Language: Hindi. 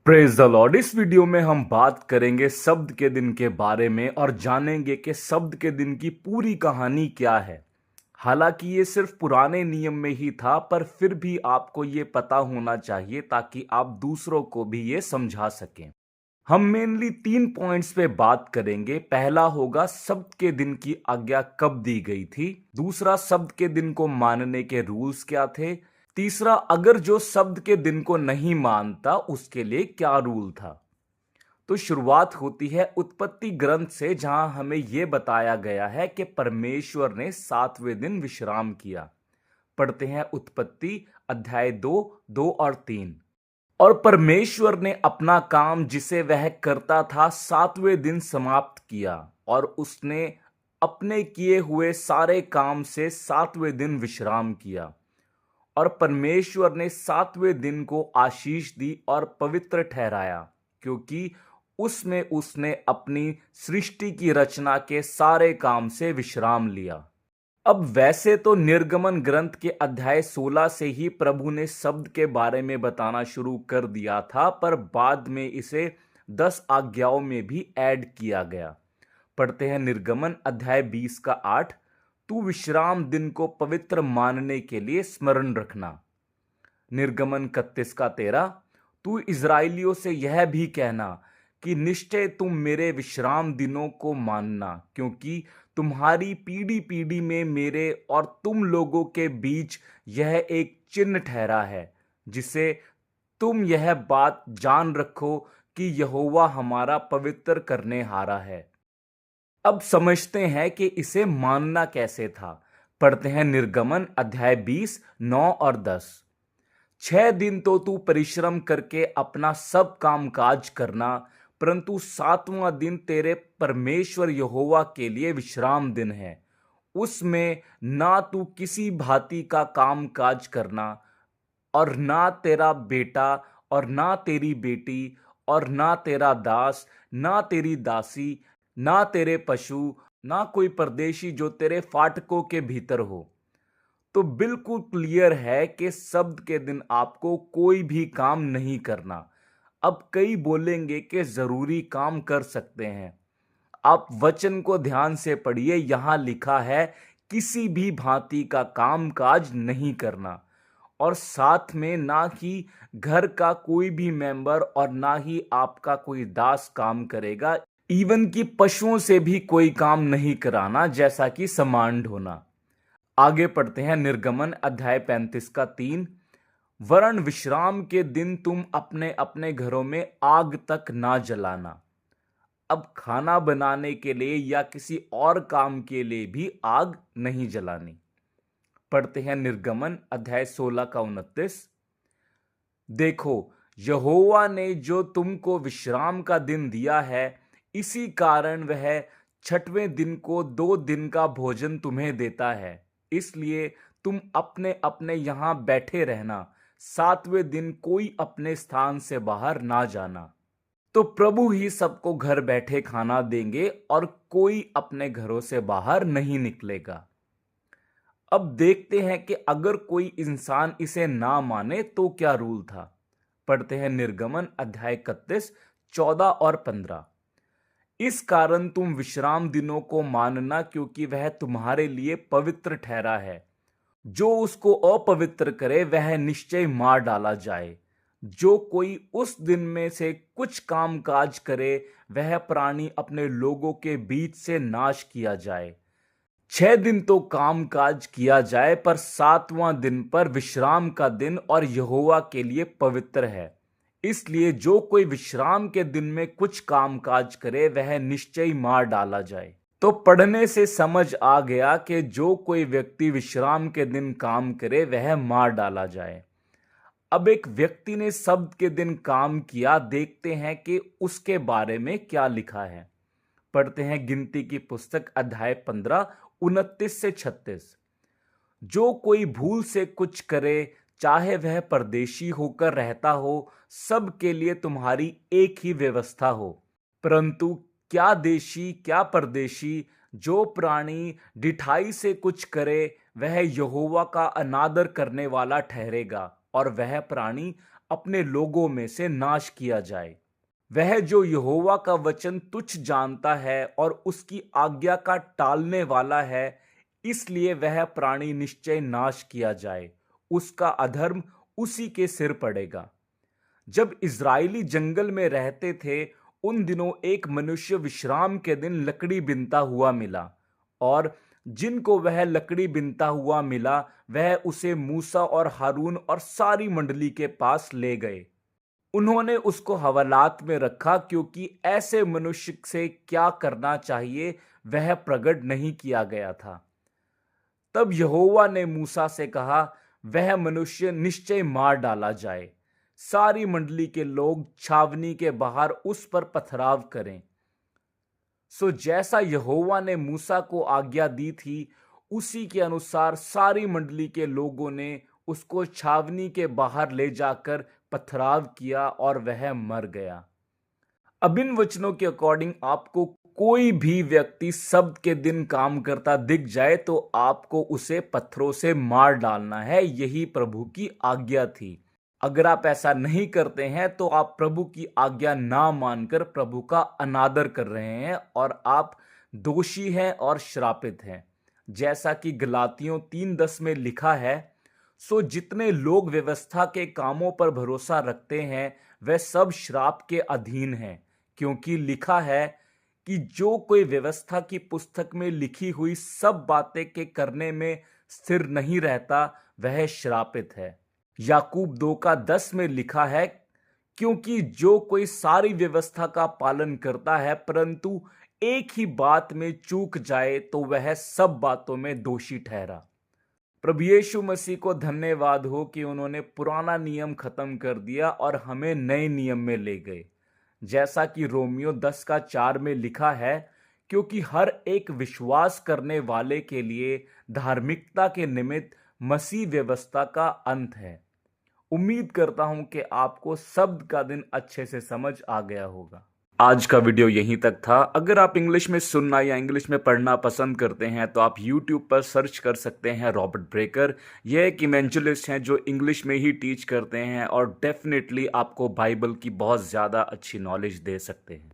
Praise the Lord. इस वीडियो में हम बात करेंगे शब्द के दिन के बारे में और जानेंगे कि शब्द के दिन की पूरी कहानी क्या है। हालांकि ये सिर्फ पुराने नियम में ही था, पर फिर भी आपको ये पता होना चाहिए ताकि आप दूसरों को भी ये समझा सकें। हम मेनली 3 पॉइंट्स पे बात करेंगे। पहला होगा शब्द के दिन की आज्ञा कब दी गई थी। दूसरा, शब्द के दिन को मानने के रूल्स क्या थे। तीसरा, अगर जो शब्द के दिन को नहीं मानता उसके लिए क्या रूल था। तो शुरुआत होती है उत्पत्ति ग्रंथ से, जहां हमें यह बताया गया है कि परमेश्वर ने 7वें दिन विश्राम किया। पढ़ते हैं उत्पत्ति अध्याय 2 और 3। और परमेश्वर ने अपना काम जिसे वह करता था 7वें दिन समाप्त किया, और उसने अपने किए हुए सारे काम से 7वें दिन विश्राम किया। और परमेश्वर ने 7वें दिन को आशीष दी और पवित्र ठहराया, क्योंकि उसमें उसने अपनी सृष्टि की रचना के सारे काम से विश्राम लिया। अब वैसे तो निर्गमन ग्रंथ के अध्याय 16 से ही प्रभु ने शब्द के बारे में बताना शुरू कर दिया था, पर बाद में इसे 10 आज्ञाओं में भी ऐड किया गया। पढ़ते हैं निर्गमन अध्याय 20 का 8। तू विश्राम दिन को पवित्र मानने के लिए स्मरण रखना। निर्गमन 31 का 13। तू इजराइलियों से यह भी कहना कि निश्चय तुम मेरे विश्राम दिनों को मानना, क्योंकि तुम्हारी पीढ़ी पीढ़ी में मेरे और तुम लोगों के बीच यह एक चिन्ह ठहरा है, जिसे तुम यह बात जान रखो कि यहोवा हमारा पवित्र करने हारा है। अब समझते हैं कि इसे मानना कैसे था। पढ़ते हैं निर्गमन अध्याय 20 9 और 10। 6 दिन तो तू परिश्रम करके अपना सब काम काज करना, परंतु 7वां दिन तेरे परमेश्वर यहोवा के लिए विश्राम दिन है। उसमें ना तू किसी भांति का काम काज करना, और ना तेरा बेटा और ना तेरी बेटी और ना तेरा दास ना तेरी दासी ना तेरे पशु ना कोई परदेशी जो तेरे फाटकों के भीतर हो। तो बिल्कुल क्लियर है कि शब्द के दिन आपको कोई भी काम नहीं करना। अब कई बोलेंगे कि जरूरी काम कर सकते हैं। आप वचन को ध्यान से पढ़िए, यहां लिखा है किसी भी भांति का काम काज नहीं करना, और साथ में ना ही घर का कोई भी मेंबर और ना ही आपका कोई दास काम करेगा। इवन कि पशुओं से भी कोई काम नहीं कराना, जैसा कि सामान ढोना। आगे पढ़ते हैं निर्गमन अध्याय 35 का 3। वरन विश्राम के दिन तुम अपने अपने घरों में आग तक ना जलाना। अब खाना बनाने के लिए या किसी और काम के लिए भी आग नहीं जलानी। पढ़ते हैं निर्गमन अध्याय 16 का 29। देखो, यहोवा ने जो तुमको विश्राम का दिन दिया है, इसी कारण वह 6वें दिन को 2 दिन का भोजन तुम्हें देता है। इसलिए तुम अपने अपने यहां बैठे रहना, 7वें दिन कोई अपने स्थान से बाहर ना जाना। तो प्रभु ही सबको घर बैठे खाना देंगे और कोई अपने घरों से बाहर नहीं निकलेगा। अब देखते हैं कि अगर कोई इंसान इसे ना माने तो क्या रूल था। पढ़ते हैं निर्गमन अध्याय 31 14 और 15। इस कारण तुम विश्राम दिनों को मानना, क्योंकि वह तुम्हारे लिए पवित्र ठहरा है। जो उसको अपवित्र करे वह निश्चय मार डाला जाए। जो कोई उस दिन में से कुछ काम काज करे वह प्राणी अपने लोगों के बीच से नाश किया जाए। 6 दिन तो काम काज किया जाए, पर 7वां दिन पर विश्राम का दिन और यहोवा के लिए पवित्र है। इसलिए जो कोई विश्राम के दिन में कुछ काम काज करे वह निश्चय मार डाला जाए। तो पढ़ने से समझ आ गया कि जो कोई व्यक्ति विश्राम के दिन काम करे वह मार डाला जाए। अब एक व्यक्ति ने शब्द के दिन काम किया, देखते हैं कि उसके बारे में क्या लिखा है। पढ़ते हैं गिनती की पुस्तक अध्याय 15 29 से 36। जो कोई भूल से कुछ करे, चाहे वह परदेशी होकर रहता हो, सब के लिए तुम्हारी एक ही व्यवस्था हो। परंतु क्या देशी क्या परदेशी, जो प्राणी डिठाई से कुछ करे वह यहोवा का अनादर करने वाला ठहरेगा, और वह प्राणी अपने लोगों में से नाश किया जाए। वह जो यहोवा का वचन तुच्छ जानता है और उसकी आज्ञा का टालने वाला है, इसलिए वह प्राणी निश्चय नाश किया जाए, उसका अधर्म उसी के सिर पड़ेगा। जब इज़राइली जंगल में रहते थे, उन दिनों एक मनुष्य विश्राम के दिन लकड़ी बिनता हुआ मिला, और जिनको वह लकड़ी बिनता हुआ मिला, वह उसे मूसा और हारून और सारी मंडली के पास ले गए। उन्होंने उसको हवालात में रखा, क्योंकि ऐसे मनुष्य से क्या करना चाहिए वह प्रकट नहीं किया गया था। तब यहोवा ने मूसा से कहा, वह मनुष्य निश्चय मार डाला जाए। सारी मंडली के लोग छावनी के बाहर उस पर पथराव करें। सो जैसा यहोवा ने मूसा को आज्ञा दी थी, उसी के अनुसार सारी मंडली के लोगों ने उसको छावनी के बाहर ले जाकर पथराव किया और वह मर गया। अब इन वचनों के अकॉर्डिंग आपको कोई भी व्यक्ति शब्द के दिन काम करता दिख जाए तो आपको उसे पत्थरों से मार डालना है। यही प्रभु की आज्ञा थी। अगर आप ऐसा नहीं करते हैं तो आप प्रभु की आज्ञा ना मानकर प्रभु का अनादर कर रहे हैं और आप दोषी हैं और श्रापित हैं। जैसा कि गलातियों 3:10 में लिखा है, सो जितने लोग व्यवस्था के कामों पर भरोसा रखते हैं वे सब श्राप के अधीन हैं, क्योंकि लिखा है कि जो कोई व्यवस्था की पुस्तक में लिखी हुई सब बातें के करने में स्थिर नहीं रहता वह श्रापित है। याकूब 2:10 में लिखा है, क्योंकि जो कोई सारी व्यवस्था का पालन करता है परंतु एक ही बात में चूक जाए तो वह सब बातों में दोषी ठहरा। प्रभु यीशु मसीह को धन्यवाद हो कि उन्होंने पुराना नियम खत्म कर दिया और हमें नए नियम में ले गए। जैसा कि रोमियो 10:4 में लिखा है, क्योंकि हर एक विश्वास करने वाले के लिए धार्मिकता के निमित्त मसीह व्यवस्था का अंत है। उम्मीद करता हूं कि आपको शब्द का दिन अच्छे से समझ आ गया होगा। आज का वीडियो यहीं तक था। अगर आप इंग्लिश में सुनना या इंग्लिश में पढ़ना पसंद करते हैं तो आप यूट्यूब पर सर्च कर सकते हैं रॉबर्ट ब्रेकर। यह एक इवेंजलिस्ट हैं जो इंग्लिश में ही टीच करते हैं और डेफिनेटली आपको बाइबल की बहुत ज़्यादा अच्छी नॉलेज दे सकते हैं।